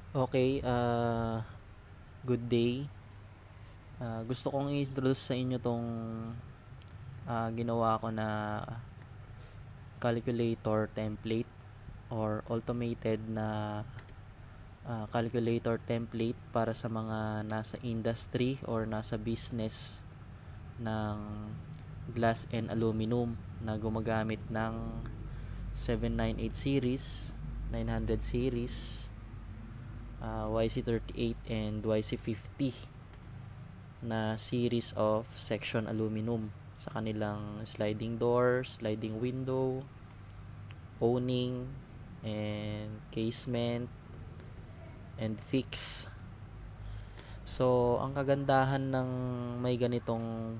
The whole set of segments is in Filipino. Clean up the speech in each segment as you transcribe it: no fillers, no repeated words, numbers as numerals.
Okay, good day. Gusto kong i-introduce sa inyo tong ginawa ko na calculator template or automated na calculator template para sa mga nasa industry or nasa business ng glass and aluminum na gumagamit ng 798 series, 900 series, YC38 and YC50 na series of section aluminum sa kanilang sliding door, sliding window, awning, and casement, and fix. So, ang kagandahan ng may ganitong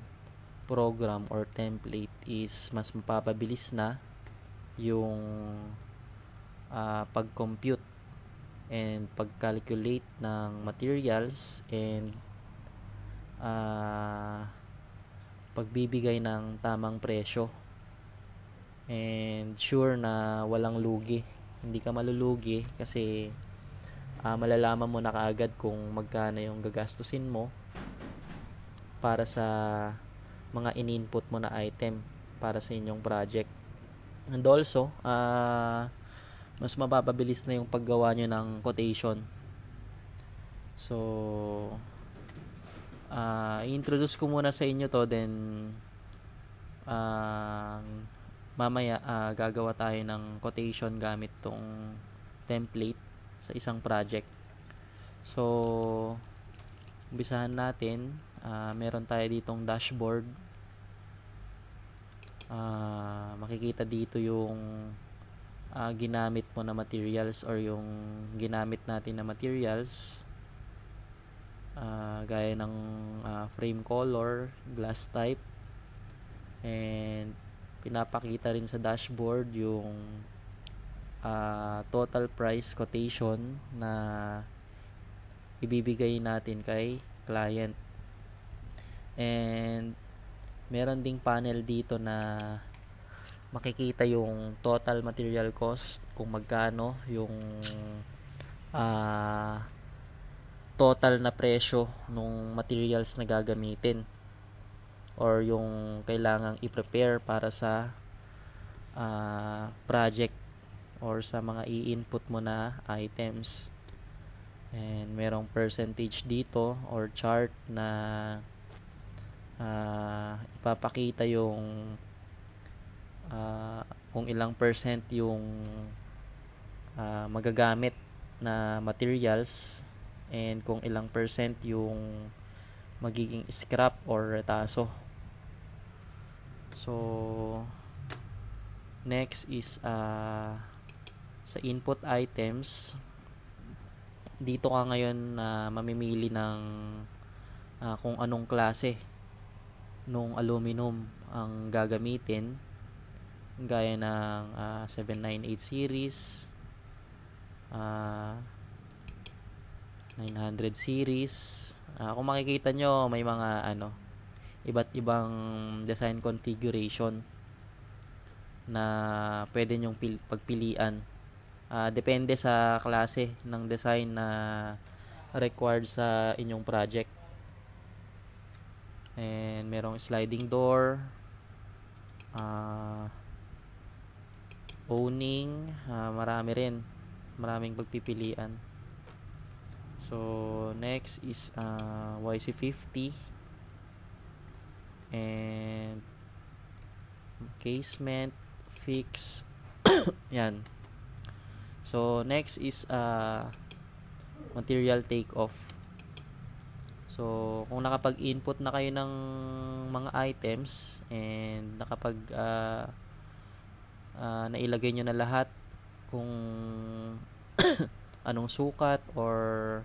program or template is mas mapapabilis na yung pag-compute and pag-calculate ng materials and pagbibigay ng tamang presyo, and sure na walang lugi, hindi ka malulugi kasi malalaman mo na kaagad kung magkano yung gagastusin mo para sa mga in-input mo na item para sa inyong project. And also mas mapapabilis na yung paggawa nyo ng quotation. So i-introduce ko muna sa inyo to, then mamaya gagawa tayo ng quotation gamit tong template sa isang project. So umpisahan natin. Meron tayo ditong dashboard. Makikita dito yung ginamit mo na materials or yung ginamit natin na materials, gaya ng frame color, glass type, and pinapakita rin sa dashboard yung total price quotation na ibibigay natin kay client. And meron ding panel dito na makikita yung total material cost, kung magkano yung total na presyo nung materials na gagamitin or yung kailangang i-prepare para sa project or sa mga i-input mo na items. And merong percentage dito or chart na ipapakita yung kung ilang percent yung magagamit na materials and kung ilang percent yung magiging scrap or retaso. So next is sa input items. Dito ka ngayon mamimili ng kung anong klase nung aluminum ang gagamitin, gaya ng 798 series, 900 series. Kung makikita nyo, may mga iba't ibang design configuration na pwede nyong pagpilian. Depende sa klase ng design na required sa inyong project. And merong sliding door, awning, maraming pagpipilian. So next is YC50 and casement, fix. Yan. So next is material take off. So kung nakapag-input na kayo ng mga items and nakapag nailagay nyo na lahat kung anong sukat or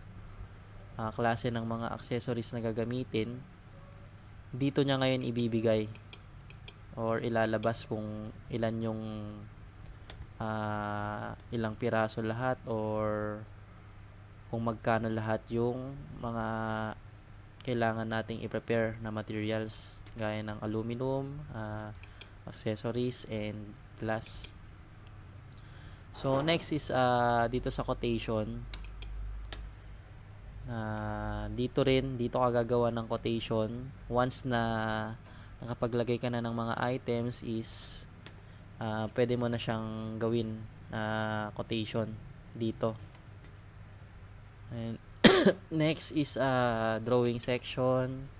klase ng mga accessories na gagamitin, dito niya ngayon ibibigay or ilalabas kung ilan yung ilang piraso lahat or kung magkano lahat yung mga kailangan nating i-prepare na materials gaya ng aluminum, accessories, and glass. So next is dito sa quotation, Dito ka gagawa ng quotation. Once na nakapaglagay ka na ng mga items is pwede mo na siyang gawin quotation dito. And next is drawing section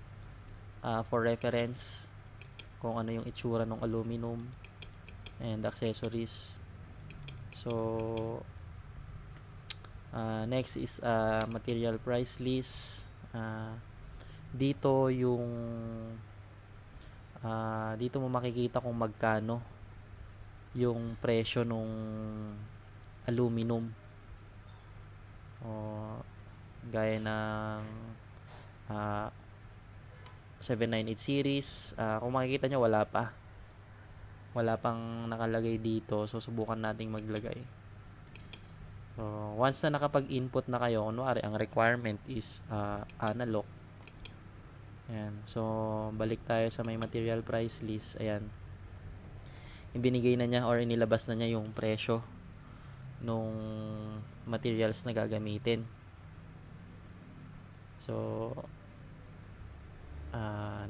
for reference kung ano yung itsura ng aluminum and accessories. So next is material price list. Dito dito mo makikita kung magkano yung presyo nung aluminum. Gaya ng 798 series. Kung makikita nyo, wala pang nakalagay dito. So subukan nating maglagay. So, once na nakapag-input na kayo, kunwari, ang requirement is analog. Ayan. So, balik tayo sa may material price list. Ayan. Ibinigay na niya or inilabas na niya yung presyo nung materials na gagamitin. So,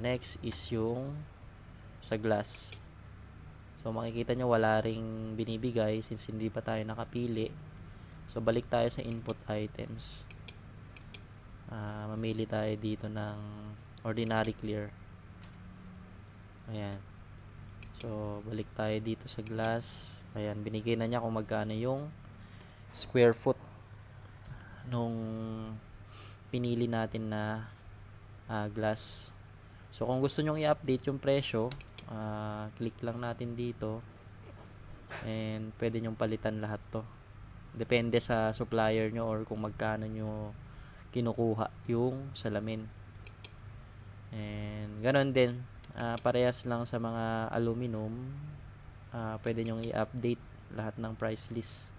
next is yung sa glass. So, makikita nyo wala ring binibigay since hindi pa tayo nakapili. So, balik tayo sa input items. Mamili tayo dito ng ordinary clear. Ayan. So, balik tayo dito sa glass. Ayan, binigay na niya kung magkano yung square foot nung pinili natin na glass. So, kung gusto nyong i-update yung presyo, click lang natin dito. And pwede nyong palitan lahat to. Depende sa supplier nyo or kung magkano nyo kinukuha yung salamin. And ganon din, parehas lang sa mga aluminum, pwede nyong i-update lahat ng price list.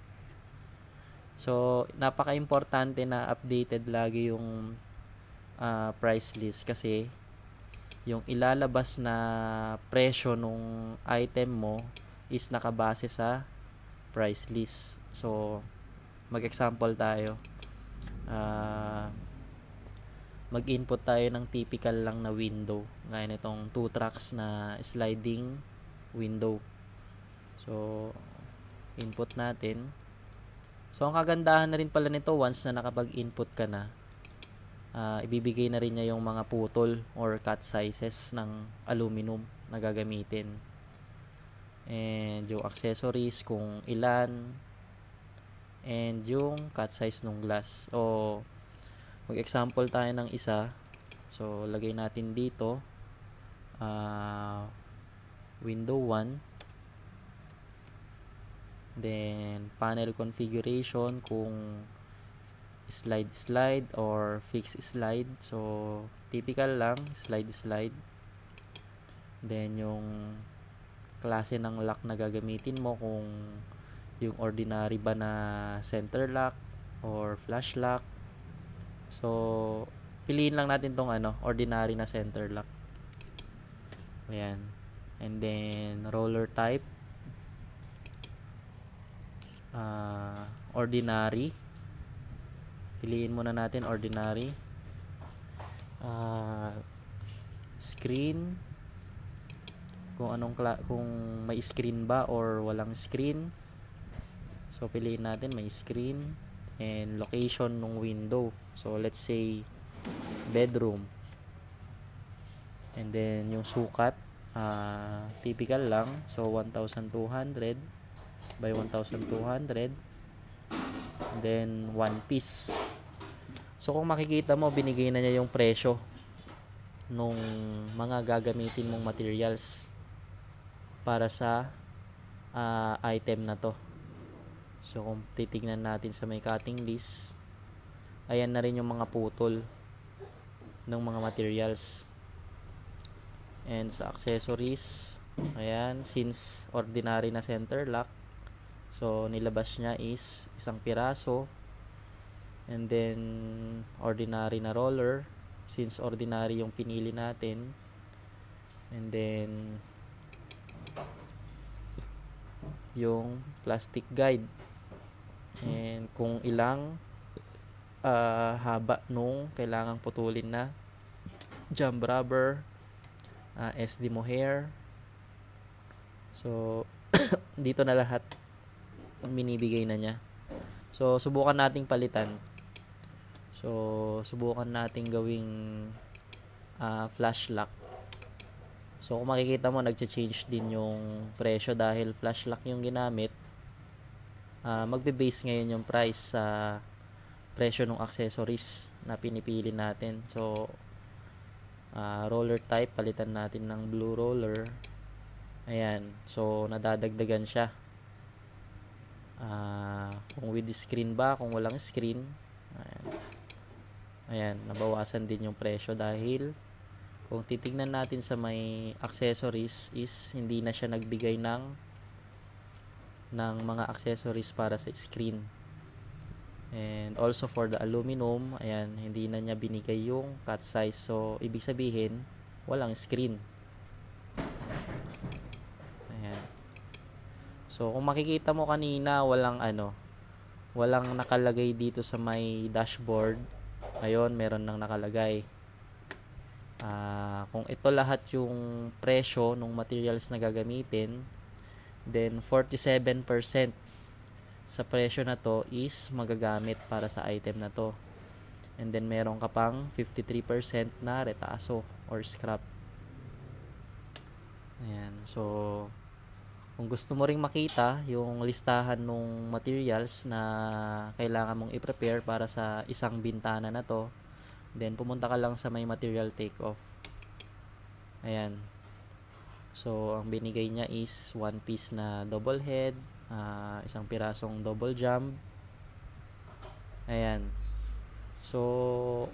So napaka-importante na updated lagi yung price list kasi yung ilalabas na presyo nung item mo is nakabase sa price list. So, mag-example tayo. Mag-input tayo ng typical lang na window. Gaya nitong 2 tracks na sliding window. So, input natin. So, ang kagandahan na rin pala nito once na nakapag-input ka na, ibibigay na rin niya yung mga putol or cut sizes ng aluminum na gagamitin. And yung accessories kung ilan, and yung cut size ng glass. O mag-example tayo ng isa. So lagay natin dito window 1, then panel configuration kung slide or fixed slide. So typical lang, slide. Then yung klase ng lock na gagamitin mo, kung yung ordinary ba na center lock or flash lock. So piliin lang natin tong ordinary na center lock. Ayan. And then roller type, ordinary. Piliin muna natin ordinary. Screen, kung kung may screen ba or walang screen. So piliin natin may screen. And location ng window, so let's say bedroom. And then yung sukat, typical lang, so 1,200 by 1,200. And then 1 piece. So kung makikita mo, binigay na niya yung presyo nung mga gagamitin mong materials para sa item na to. So kung titignan natin sa may cutting list, ayan na rin yung mga putol ng mga materials. And sa accessories, ayan, since ordinary na center lock, so nilabas niya is isang piraso. And then ordinary na roller, since ordinary yung pinili natin. And then yung plastic guide. And kung ilang haba nung kailangang putulin na jump rubber, SD mohair. So dito na lahat ang binibigay na niya. So subukan nating palitan. So subukan nating gawing flash lock. So kung makikita mo, nagcha-change din yung presyo dahil flash lock yung ginamit. Magbe-base ngayon yung price sa presyo ng accessories na pinipili natin. So roller type, palitan natin ng blue roller. Ayan, so nadadagdagan siya. Kung with screen ba, kung walang screen, ayan, nabawasan din yung presyo dahil kung titignan natin sa may accessories is hindi na siya nagbigay ng mga accessories para sa screen. And also for the aluminum, ayan, hindi na niya binigay yung cut size. So ibig sabihin walang screen. Ayan. So kung makikita mo kanina, walang nakalagay dito sa may dashboard. Ayun, meron nang nakalagay. Kung ito lahat yung presyo ng materials na gagamitin, then 47% sa presyo na to is magagamit para sa item na to. And then meron ka pang 53% na retaso or scrap. Ayan. So kung gusto mo ring makita yung listahan ng materials na kailangan mong i-prepare para sa isang bintana na to, then pumunta ka lang sa may material takeoff. Ayan. So ang binigay niya is one piece na double head, isang pirasong double jump. Ayan. So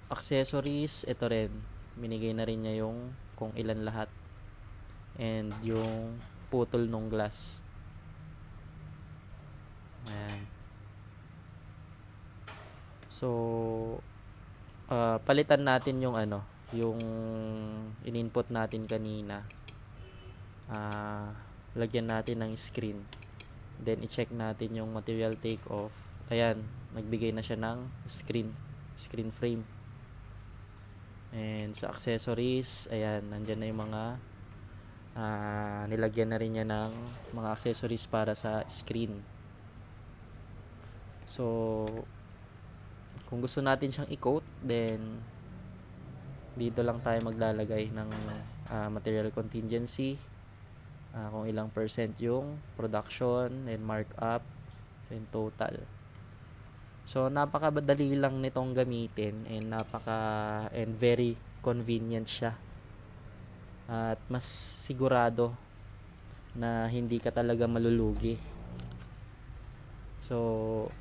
accessories, ito rin, binigay na rin niya yung kung ilan lahat and yung putol ng glass. Ayan. So palitan natin yung yung in-input natin kanina. Lagyan natin ng screen, then i-check natin yung material takeoff. Ayan, nagbigay na siya ng screen frame. And sa accessories, ayan, nandyan na yung mga nilagyan na rin niya ng mga accessories para sa screen. So kung gusto natin siyang i-coat, then dito lang tayo maglalagay ng material contingency, kung ilang percent yung production and markup and total. So napakadali lang nitong gamitin and very convenient siya. At mas sigurado na hindi ka talaga malulugi. So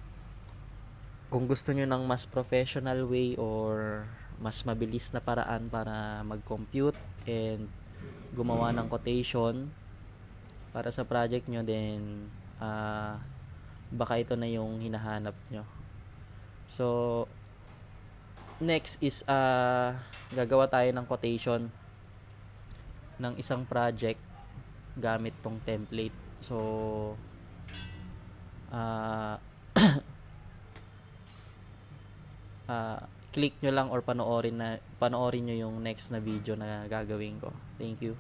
kung gusto nyo ng mas professional way or mas mabilis na paraan para mag-compute and gumawa ng quotation para sa project nyo, then baka ito na yung hinahanap nyo. So next is gagawa tayo ng quotation ng isang project gamit tong template. So click nyo lang or panoorin nyo yung next na video na gagawin ko. Thank you.